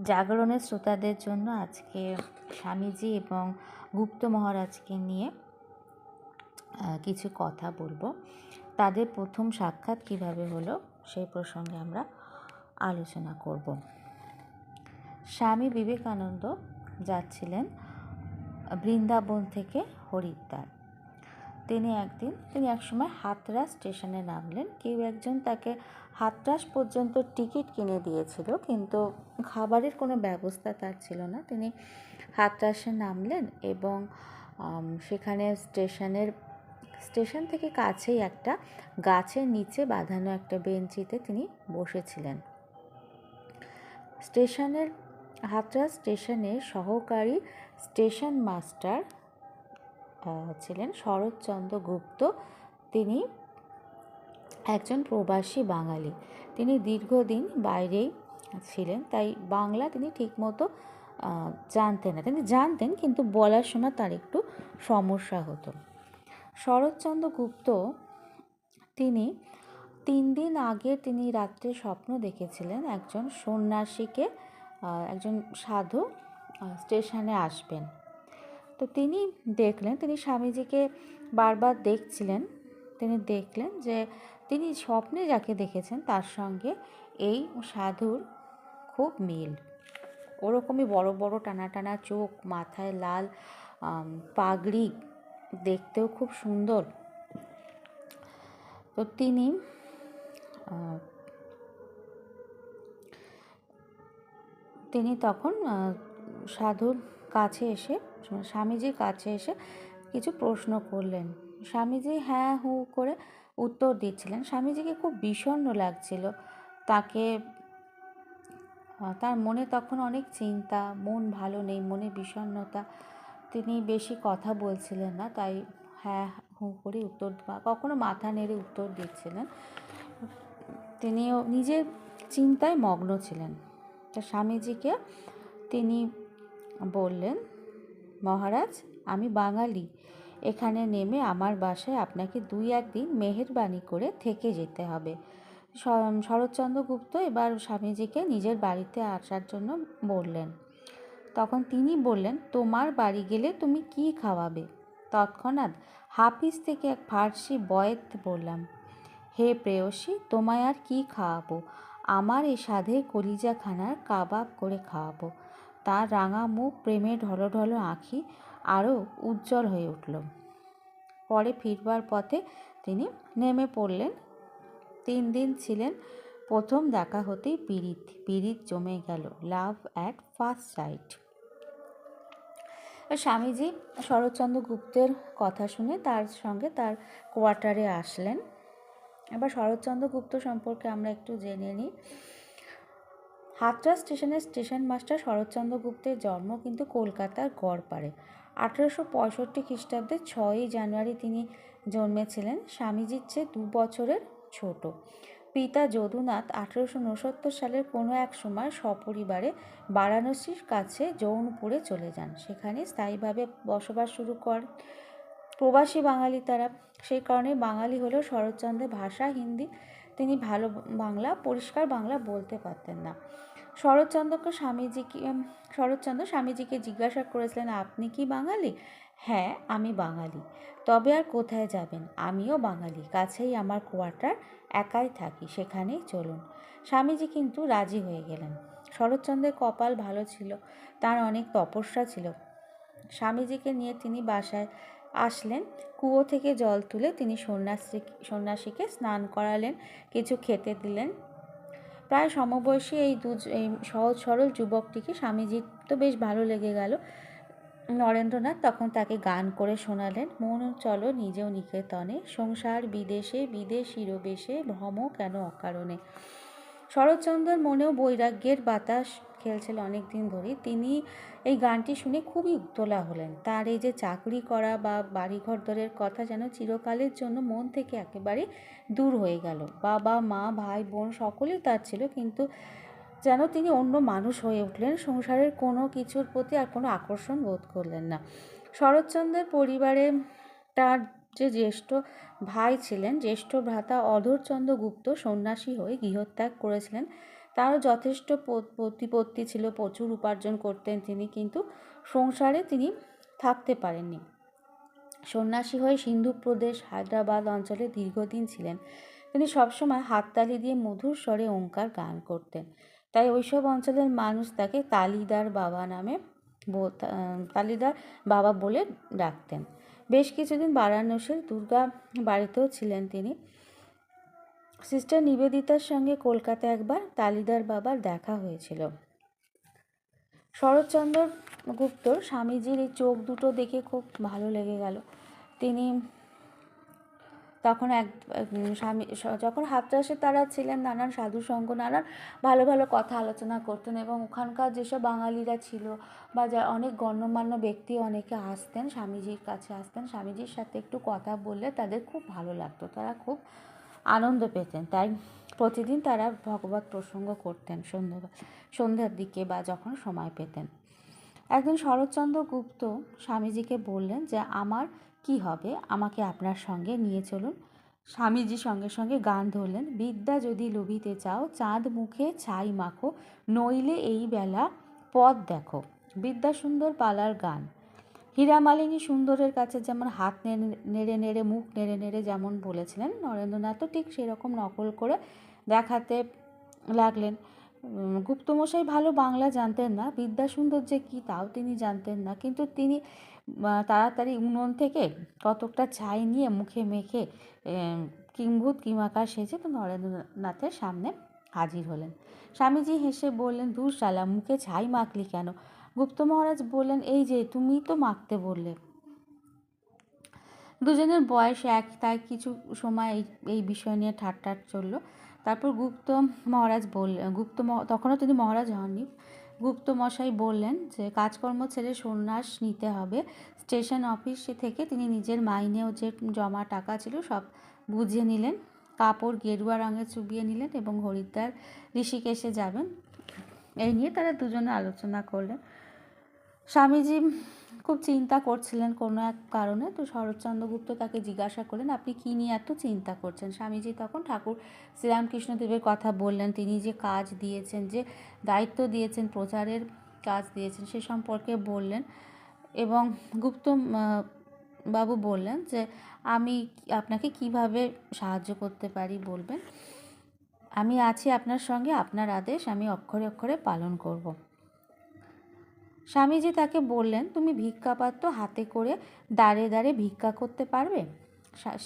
জাগরণের শ্রোতাদের জন্য আজকে স্বামীজি এবং গুপ্ত মহারাজকে নিয়ে কিছু কথা বলবো। তাদের প্রথম সাক্ষাৎ কিভাবে হলো সেই প্রসঙ্গে আমরা আলোচনা করব। স্বামী বিবেকানন্দ যাচ্ছিলেন বৃন্দাবন থেকে হরিদ্বার। তিনি একসময় হাতরাস স্টেশনে নামলেন। কেউ একজন তাকে হাতরাস পর্যন্ত টিকিট কিনে দিয়েছিল, কিন্তু খাবারের কোনো ব্যবস্থা তার ছিল না। তিনি হাতরাসে নামলেন এবং সেখানে স্টেশন থেকে কাছেই একটা গাছের নিচে বাঁধানো একটা বেঞ্চিতে তিনি বসেছিলেন। হাতরাস স্টেশনের সহকারী স্টেশন মাস্টার ছিলেন শরৎচন্দ্র গুপ্ত। তিনি একজন প্রবাসী বাঙালি। তিনি দীর্ঘদিন বাইরেই ছিলেন, তাই বাংলা তিনি ঠিকমতো জানতেন না। তিনি জানতেন, কিন্তু বলার সময় তার একটু সমস্যা হতো। শরৎচন্দ্র গুপ্ত তিনি 3 দিন আগে তিনি রাত্রে স্বপ্ন দেখেছিলেন একজন সন্ন্যাসীকে, একজন সাধু স্টেশনে আসবেন। তো তিনি স্বামীজিকে বারবার দেখছিলেন। তিনি দেখলেন যে তিনি স্বপ্নে যাকে দেখেছেন তার সঙ্গে এই সাধুর খুব মিল। ওরকমই বড় বড় টানা টানা চোখ, মাথায় লাল পাগড়ি, দেখতেও খুব সুন্দর। তো তিনি তখন সাধুর কাছে এসে, স্বামীজির কাছে এসে কিছু প্রশ্ন করলেন। স্বামীজি হ্যাঁ হু করে উত্তর দিচ্ছিলেন। স্বামীজিকে খুব বিষণ্ণ লাগছিল। তার মনে তখন অনেক চিন্তা, মন ভালো নেই, মনে বিষণ্ণতা। তিনি বেশি কথা বলছিলেন না, তাই হ্যাঁ হু করে কখনো মাথা নেড়ে উত্তর দিচ্ছিলেন। তিনিও নিজের চিন্তায় মগ্ন ছিলেন। তা স্বামীজিকে তিনি বললেন, মহারাজ, আমি বাঙালি। এখানে নেমে আমার বাসায় আপনাকে 2-1 দিন মেহেরবানি করে থেকে যেতে হবে। শরৎচন্দ্র গুপ্ত এবার স্বামীজিকে নিজের বাড়িতে আসার জন্য বললেন। তখন তিনি বললেন, তোমার বাড়ি গেলে তুমি কি খাওয়াবে? তৎক্ষণাৎ হাফিজ থেকে এক ফার্সি বয়েত বললাম, হে প্রেয়সী, তোমায় আর কি খাওয়াবো? আমার এই সাধের কলিজাখানার কাবাব করে খাওয়াবো। তার রাঙা মুখ, প্রেমে ঢলঢল আঁখি আরও উজ্জ্বল হয়ে উঠল। পরে ফিরবার পথে তিনি নেমে পড়লেন। 3 দিন ছিলেন। প্রথম দেখা হতেই পীড়িত জমে গেল। Love at first sight. স্বামীজি শরৎচন্দ্র গুপ্তের কথা শুনে তার সঙ্গে তার কোয়ার্টারে আসলেন। এবার শরৎচন্দ্র গুপ্ত সম্পর্কে আমরা একটু জেনে নিই। হাতরাস স্টেশনের স্টেশন মাস্টার শরৎচন্দ্র গুপ্তের জন্ম কিন্তু কলকাতার গড়পাড়ে। 1865 খ্রিস্টাব্দে 6ই জানুয়ারি তিনি জন্মেছিলেন। স্বামীজির চেয়ে 2 বছরের ছোট। পিতা যদুনাথ 1869 সালের কোনো এক সময় সপরিবারে বারাণসীর কাছে জৌনপুরে চলে যান। সেখানে স্থায়ীভাবে বসবাস শুরু করেন। প্রবাসী বাঙালি তারা, সেই কারণে বাঙালি হলেও শরৎচন্দ্রের ভাষা হিন্দি। তিনি ভালো পরিষ্কার বাংলা বলতে পারতেন না। শরৎচন্দ্র স্বামীজিকে জিজ্ঞাসা করেছিলেন, আপনি কি বাঙালি? হ্যাঁ, আমি বাঙালি। তবে আর কোথায় যাবেন? আমিও বাঙালি, কাছেই আমার কোয়ার্টার, একাই থাকি, সেখানেই চলুন। স্বামীজি কিন্তু রাজি হয়ে গেলেন। শরৎচন্দ্রের কপাল ভালো ছিল, তার অনেক তপস্যা ছিল। স্বামীজিকে নিয়ে তিনি বাসায় আসলেন। কুয়ো থেকে জল তুলে তিনি সন্ন্যাসীকে স্নান করালেন, কিছু খেতে দিলেন। প্রায় সমবয়সী এই সহজ সরল যুবকটিকে স্বামীজির তো বেশ ভালো লেগে গেল। নরেন্দ্রনাথ তখন তাকে গান করে শোনালেন, মন চলো নিজেও নিকেতনে, সংসার বিদেশে, বিদেশ শিরবেশে, ভ্রম কেন অকারণে। শরৎচন্দ্রের মনেও বৈরাগ্যের বাতাস খেলছিল অনেক দিন ধরেই। তিনি এই গানটি শুনে খুবই উত্তলা হলেন। তার এই যে চাকরি করা বা বাড়িঘর দরের কথা যেন চিরকালের জন্য মন থেকে একেবারে দূর হয়ে গেল। বাবা মা ভাই বোন সকলেই তার ছিল, কিন্তু যেন তিনি অন্য মানুষ হয়ে উঠলেন। সংসারের কোনো কিছুর প্রতি আর কোনো আকর্ষণ বোধ করলেন না। শরৎচন্দ্রের পরিবারে তার যে জ্যেষ্ঠ ভাই ছিলেন, জ্যেষ্ঠ ভ্রাতা অধরচন্দ্র গুপ্ত সন্ন্যাসী হয়ে গৃহত্যাগ করেছিলেন। তারও যথেষ্ট প্রতিপত্তি ছিল, প্রচুর উপার্জন করতেন তিনি, কিন্তু সংসারে তিনি থাকতে পারেননি। সন্ন্যাসী হয়ে সিন্ধু প্রদেশ হায়দ্রাবাদ অঞ্চলে দীর্ঘদিন ছিলেন। তিনি সবসময় হাততালি দিয়ে মধুর স্বরে ওঙ্কার গান করতেন। তাই ওইসব অঞ্চলের মানুষ তাকে তালিদার বাবা নামে তালিদার বাবা বলে ডাকতেন। বেশ কিছুদিন বারাণসীর দুর্গা বাড়িতেও ছিলেন তিনি। সিস্টার নিবেদিতার সঙ্গে কলকাতায় একবার তালিদার বাবার দেখা হয়েছিল। শরৎচন্দ্র গুপ্তর স্বামীজির এই চোখ দুটো দেখে খুব ভালো লেগে গেল। তিনি তখন যখন হাতরাসে তারা ছিলেন, নানান সাধুসঙ্গ, নানান ভালো ভালো কথা আলোচনা করতেন এবং ওখানকার যেসব বাঙালিরা ছিল বা যা অনেক গণ্যমান্য ব্যক্তি অনেকে আসতেন, স্বামীজির কাছে আসতেন, স্বামীজির সাথে একটু কথা বললে তাদের খুব ভালো লাগতো, তারা খুব আনন্দ পেতেন। তাই প্রতিদিন তারা ভগবত প্রসঙ্গ করতেন সন্ধ্যার দিকে বা যখন সময় পেতেন। একদিন শরৎচন্দ্র গুপ্ত স্বামীজিকে বললেন যে আমার কি হবে, আমাকে আপনার সঙ্গে নিয়ে চলুন। স্বামীজি সঙ্গে সঙ্গে গান ধরলেন, বিদ্যা যদি লোভিতে চাও চাঁদ মুখে ছাই মাখো, নইলে এই বেলা পথ দেখো। বিদ্যাসুন্দর পালার গান। হীরামালিনী সুন্দরের কাছে যেমন হাত নেড়ে নেড়ে মুখ নেড়ে নেড়ে যেমন বলেছিলেন, নরেন্দ্রনাথও ঠিক সেরকম নকল করে দেখাতে লাগলেন। গুপ্তমশাই ভালো বাংলা জানতেন না, বিদ্যাসুন্দর যে কী তাও তিনি জানতেন না, কিন্তু তিনি তাড়াতাড়ি উনুন থেকে কতকটা ছাই নিয়ে মুখে মেখে কিম্ভূত কিমাকার সেজে তো নরেন্দ্রনাথের সামনে হাজির হলেন। স্বামীজি হেসে বললেন, দূর শালা, মুখে ছাই মাখলি কেন? গুপ্ত মহারাজ বললেন, এই যে তুমি তো মাখতে বললে। দুজনের বয়স এক, তাই কিছু সময় এই বিষয় নিয়ে ঠাট্টা চলল। তারপর তখনও তিনি মহারাজ হননি। গুপ্ত মশাই বললেন যে কাজকর্ম ছেড়ে সন্ন্যাস নিতে হবে। স্টেশন অফিস থেকে তিনি নিজের মাইনেও যে জমা টাকা ছিল সব বুঝিয়ে নিলেন, কাপড় গেরুয়া রঙে চুবিয়ে নিলেন এবং হরিদ্বার ঋষিকেশে যাবেন। এই নিয়ে তারা দুজনে আলোচনা করলেন। স্বামীজি খুব চিন্তা করছিলেন কোনো এক কারণে, তো শরৎচন্দ্রগুপ্ত তাকে জিজ্ঞাসা করলেন, আপনি কী নিয়ে এত চিন্তা করছেন? স্বামীজি তখন ঠাকুর শ্রীরামকৃষ্ণদেবের কথা বললেন, তিনি যে কাজ দিয়েছেন, যে দায়িত্ব দিয়েছেন, প্রচারের কাজ দিয়েছেন, সে সম্পর্কে বললেন। এবং গুপ্ত বাবু বললেন যে আমি আপনাকে কিভাবে সাহায্য করতে পারি বলবেন, আমি আছি আপনার সঙ্গে, আপনার আদেশ আমি অক্ষরে অক্ষরে পালন করব। স্বামীজি তাকে বললেন, তুমি ভিক্ষাপাত্র হাতে করে দাঁড়ে দাঁড়ে ভিক্ষা করতে পারবে?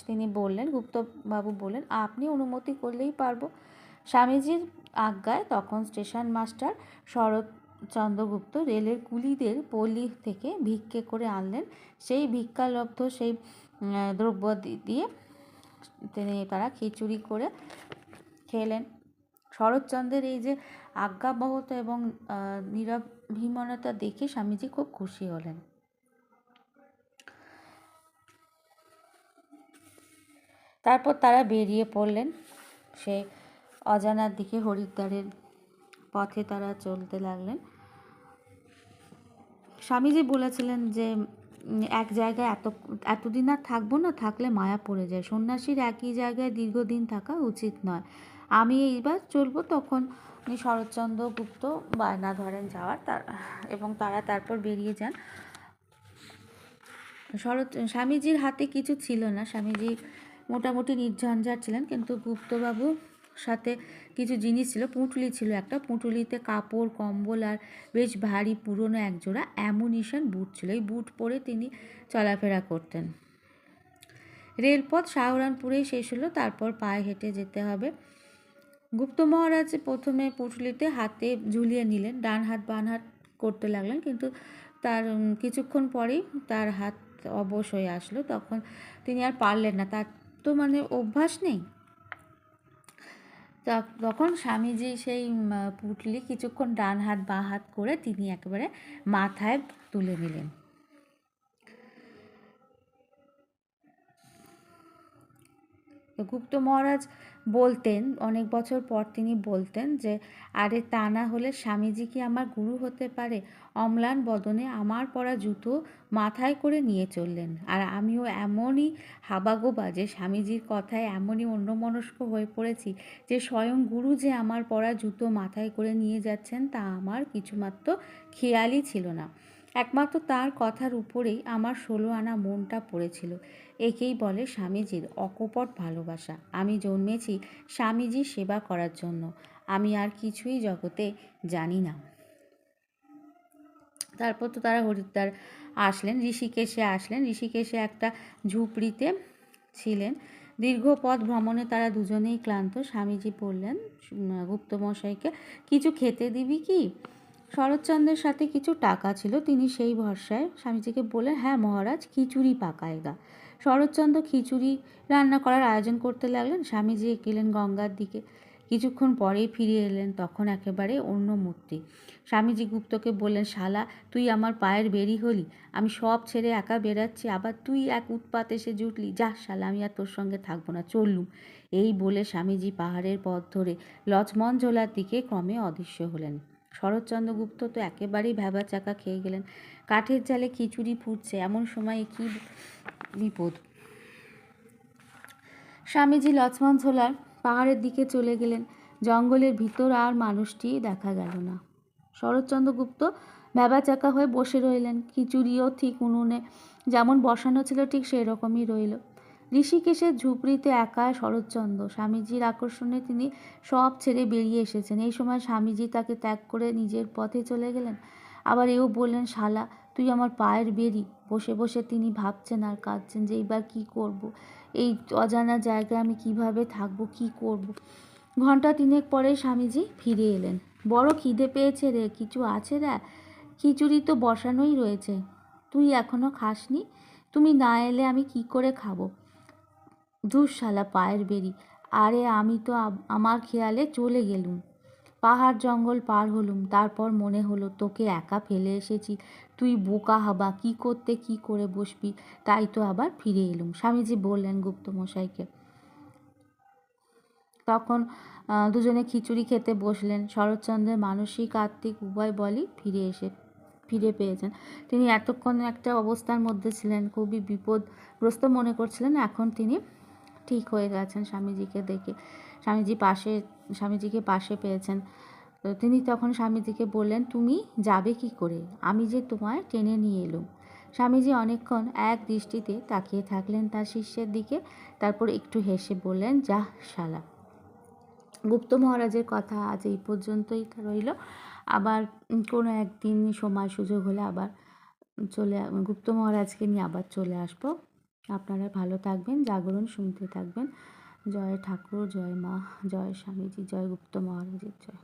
তিনি বললেন, গুপ্তবাবু বললেন, আপনি অনুমতি করলেই পারবো। স্বামীজির আজ্ঞায় তখন স্টেশন মাস্টার শরৎচন্দ্রগুপ্ত রেলের কুলিদের পল্লী থেকে ভিক্ষে করে আনলেন। সেই ভিক্ষালব্ধ সেই দ্রব্য দিয়ে তারা খিচুড়ি করে খেলেন। শরৎচন্দ্রের এই যে আজ্ঞাবহতা এবং নিরভিমানতা দেখে স্বামীজি খুব খুশি হলেন। তারপর তারা বেরিয়ে পড়লেন সে অজানার দিকে, হরিদ্বারের পথে তারা চলতে লাগলেন। স্বামীজি বলেছিলেন যে এক জায়গায় এতদিন আর থাকবো না, থাকলে মায়া পড়ে যায়, সন্ন্যাসীর একই জায়গায় দীর্ঘদিন থাকা উচিত নয়, আমি এইবার চলবো। তখন শরৎচন্দ্র গুপ্ত বায়না ধরেন যাওয়ার, এবং তারা তারপর বেরিয়ে যান। স্বামীজির হাতে কিছু ছিল না, স্বামীজি মোটামুটি নির্ঝঞ্ঝাট ছিলেন, কিন্তু গুপ্তবাবুর সাথে কিছু জিনিস ছিল। পুঁটুলি ছিল একটা, পুঁটুলিতে কাপড় কম্বল আর বেশ ভারী পুরনো একজোড়া অ্যামুনিশন বুট ছিল। এই বুট পরে তিনি চলাফেরা করতেন। রেলপথ শাহরানপুরেই শেষ হলো, তারপর পায়ে হেঁটে যেতে হবে। গুপ্ত মহারাজ প্রথমে পুঁটুলিতে হাতে ঝুলিয়ে নিলেন, ডান হাত বাম হাত করতে লাগলেন, কিন্তু তার কিছুক্ষণ পরেই তার হাত অবশ হয়ে আসলো। তখন তিনি আর পারলেন না, তার তো অভ্যাস নেই। তখন স্বামীজি সেই পুঁটলি কিছুক্ষণ ডান হাত বাঁ হাত করে তিনি একেবারে মাথায় তুলে নিলেন। তো গুপ্ত মহারাজ বলতেন, অনেক বছর পর তিনি বলতেন যে, আরে তা না হলে স্বামীজি কি আমার গুরু হতে পারে? অম্লান বদনে আমার পরা জুতো মাথায় করে নিয়ে চললেন, আর আমিও এমনই হাবাগোবা যে স্বামীজির কথায় এমনই অন্যমনস্ক হয়ে পড়েছি যে স্বয়ং গুরু যে আমার পরা জুতো মাথায় করে নিয়ে যাচ্ছেন তা আমার কিছুমাত্র খেয়ালই ছিল না। একমাত্র তার কথার উপরেই আমার 16 আনা মনটা পড়েছিল। একেই বলে স্বামীজির অকপট ভালোবাসা। আমি জন্মেছি স্বামীজির সেবা করার জন্য। আমি আর কিছুই জগতে জানি না। তারপর তো তারা হরিদ্বার আসলেন, ঋষিকেশে একটা ঝুপড়িতে ছিলেন। দীর্ঘ পথ ভ্রমণে তারা দুজনেই ক্লান্ত। স্বামীজি বললেন গুপ্তমশাইকে, কিছু খেতে দিবি কি? শরৎচন্দ্রের সাথে কিছু টাকা ছিল, তিনি সেই ভরসায় স্বামীজিকে বললেন, হ্যাঁ মহারাজ, খিচুড়ি পাকায়গা। শরৎচন্দ্র খিচুড়ি রান্না করার আয়োজন করতে লাগলেন। স্বামীজি গেলেন গঙ্গার দিকে। কিছুক্ষণ পরেই ফিরে এলেন, তখন একেবারে অন্য মূর্তি। স্বামীজি গুপ্তকে বললেন, শালা, তুই আমার পায়ের বেরি হলি। আমি সব ছেড়ে একা বেরাচ্ছি, আবার তুই এক উৎপাত এসে জুটলি। যা শালা, আমি আর তোর সঙ্গে থাকবো না, চললুম। এই বলে স্বামীজি পাহাড়ের পথ ধরে লক্ষ্মণ ঝোলার দিকে ক্রমে অদৃশ্য হলেন। শরৎচন্দ্রগুপ্ত তো একেবারেই ভ্যাবা চাকা খেয়ে গেলেন। কাঠের জালে খিচুড়ি ফুটছে, এমন সময় কী বিপদ! স্বামীজি লক্ষ্মণ ঝোলার পাহাড়ের দিকে চলে গেলেন। জঙ্গলের ভিতর আর মানুষটি দেখা গেল না। শরৎচন্দ্রগুপ্ত ভ্যাবাচাকা হয়ে বসে রইলেন। খিচুড়িও ঠিক উনুনে যেমন বসানো ছিল ঠিক সেই রকমই রইল। ঋষিকেশের ঝুপড়িতে একা শরৎচন্দ্র। স্বামীজির আকর্ষণে তিনি সব ছেড়ে বেরিয়ে এসেছেন। এই সময় স্বামীজি তাকে ত্যাগ করে নিজের পথে চলে গেলেন। আবার এও বললেন, শালা, তুই আমার পায়ের বেরি। বসে বসে তিনি ভাবছেন আর কাঁদছেন যে এইবার কী করব, এই অজানা জায়গায় আমি কিভাবে থাকব, কি করব। ঘণ্টা 3 পরে স্বামীজি ফিরে এলেন। বড় খিদে পেয়েছে রে, কিছু আছে রে? খিচুড়ি তো বসানোই রয়েছে, তুই এখনো খাসনি? তুমি না এলে আমি কি করে খাবো? ধুস শালা পায়ের বেরি। আরে আমি তো আমার খেয়ালে চলে গেলুম, পাহাড় জঙ্গল পার হলুম। তারপর মনে হলো তোকে একা ফেলে এসেছি, তুই বোকা হবা, কি করতে কি করে বসবি, তাই তো আবার ফিরে এলুম, স্বামীজি বললেন গুপ্তমশাইকে। তখন দুজনে খিচুড়ি খেতে বসলেন। শরৎচন্দ্রের মানসিক আত্মিক উভয় বলই ফিরে পেয়েছেন। তিনি এতক্ষণ একটা অবস্থার মধ্যে ছিলেন, খুবই বিপদগ্রস্ত মনে করছিলেন। এখন তিনি ঠিক হয়ে গেছেন স্বামীজিকে দেখে। স্বামীজিকে পাশে পেয়েছেন। তো তিনি তখন স্বামীজিকে বললেন, তুমি যাবে কি করে? আমি যে তোমায় টেনে নিয়ে এলুম। স্বামীজি অনেকক্ষণ এক দৃষ্টিতে তাকিয়ে থাকলেন তার শিষ্যের দিকে। তারপর একটু হেসে বললেন, যা শালা। গুপ্ত মহারাজের কথা আজ এই পর্যন্তই রইল। আবার কোনো একদিন সময় সুযোগ হলে আবার গুপ্ত মহারাজকে নিয়ে আবার চলে আসবো। আপনারা ভালো থাকবেন, জাগরণ শুনতে থাকবেন। জয় ঠাকুর, জয় মা, জয় স্বামীজি, জয় গুপ্ত মহারাজের জয়।